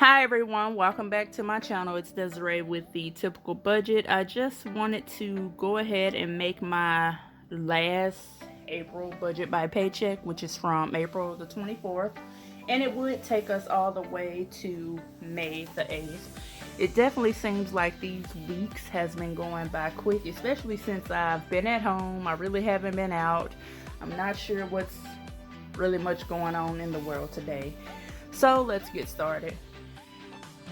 Hi everyone, welcome back to my channel. It's Desiree with the typical budget. I just wanted to go ahead and make my last April budget by Paycheck, which is from April the 24th, and it would take us all the way to May the 8th. It definitely seems like these weeks has been going by quick, especially since I've been at home. I really haven't been out. I'm not sure what's really much going on in the world today. So let's get started.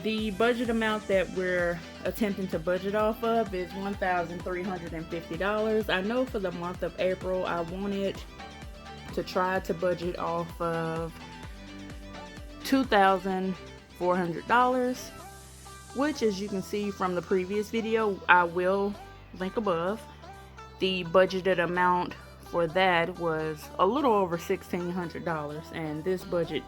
The budget amount that we're attempting to budget off of is $1,350. I know for the month of April, I wanted to try to budget off of $2,400, which, as you can see from the previous video, I will link above. The budgeted amount for that was a little over $1,600, and this budget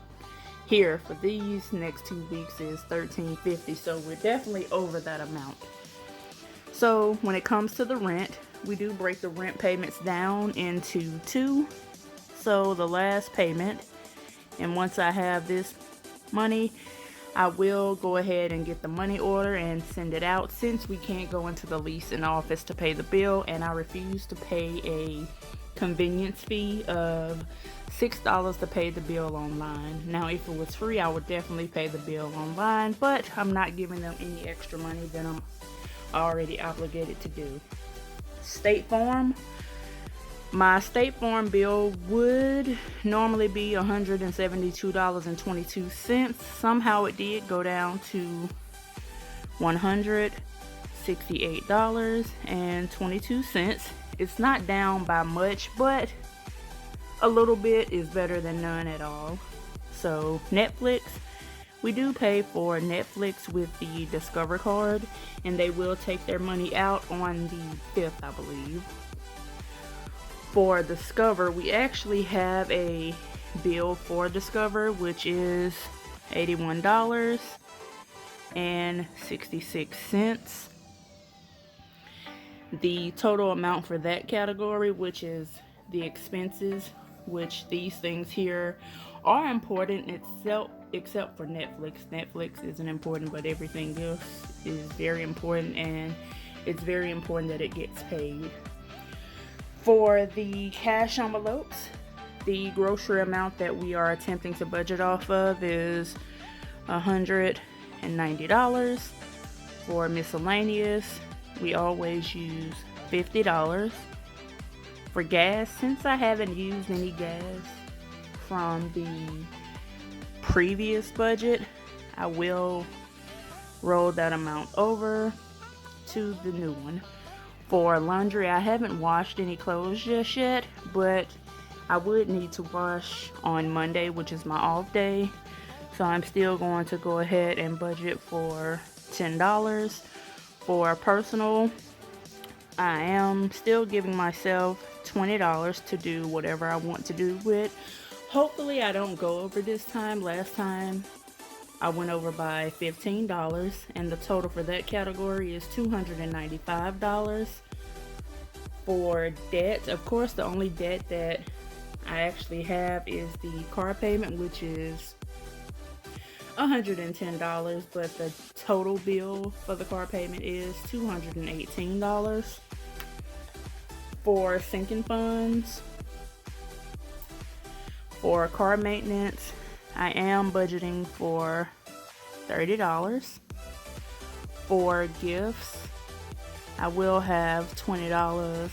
here for these next 2 weeks is $1,350, so we're definitely over that amount. So when it comes to the rent, we do break the rent payments down into two. So the last payment, and once I have this money, I will go ahead and get the money order and send it out, since we can't go into the lease in the office to pay the bill, and I refuse to pay a convenience fee of $6 to pay the bill online. Now, if it was free, I would definitely pay the bill online, but I'm not giving them any extra money than I'm already obligated to do. State Farm. My State Farm bill would normally be $172.22. Somehow it did go down to $168.22. It's not down by much, but a little bit is better than none at all. So Netflix, we do pay for Netflix with the Discover card, and they will take their money out on the 5th, I believe. For Discover, we actually have a bill for Discover, which is $81.66. The total amount for that category, which is the expenses, which these things here are important itself, except for Netflix. Netflix isn't important, but everything else is very important, and it's very important that it gets paid. For the cash envelopes, the grocery amount that we are attempting to budget off of is $190. For miscellaneous, we always use $50. For gas, since I haven't used any gas from the previous budget, I will roll that amount over to the new one. For laundry, I haven't washed any clothes just yet, but I would need to wash on Monday, which is my off day. So I'm still going to go ahead and budget for $10. For personal, I am still giving myself $20 to do whatever I want to do with. Hopefully I don't go over this time. Last time I went over by $15, and the total for that category is $295. For debt, of course, the only debt that I actually have is the car payment, which is $110, but the total bill for the car payment is $218. For sinking funds, for car maintenance, I am budgeting for $30. For gifts, I will have $20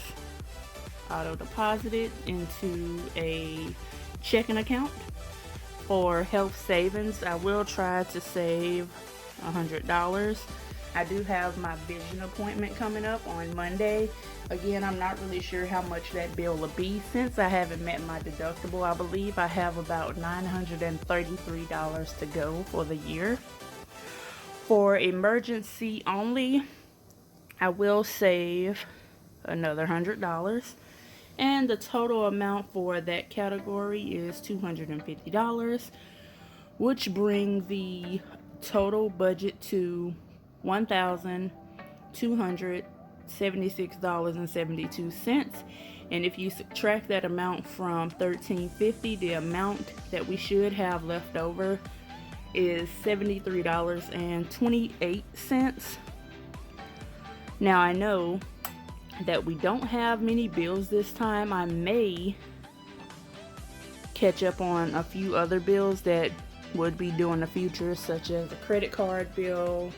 auto deposited into a checking account. For health savings, I will try to save $100. I do have my vision appointment coming up on Monday. Again, I'm not really sure how much that bill will be, since I haven't met my deductible. I believe I have about $933 to go for the year. For emergency only, I will save another $100. And the total amount for that category is $250, which brings the total budget to $1,276.72. And if you subtract that amount from $1,350, the amount that we should have left over is $73.28. Now I know that we don't have many bills this time. I may catch up on a few other bills that would be due in the future, such as a credit card bill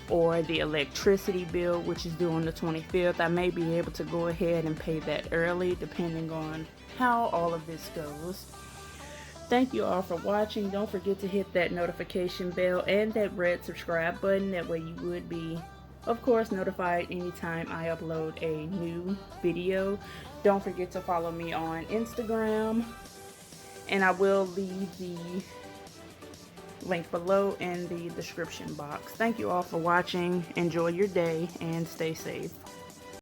or the electricity bill, which is due on the 25th. I may be able to go ahead and pay that early depending on how all of this goes. Thank you all for watching. Don't forget to hit that notification bell and that red subscribe button. That way you would be, of course, notified anytime I upload a new video. Don't forget to follow me on Instagram, and I will leave the link below in the description box. Thank you all for watching. Enjoy your day and stay safe.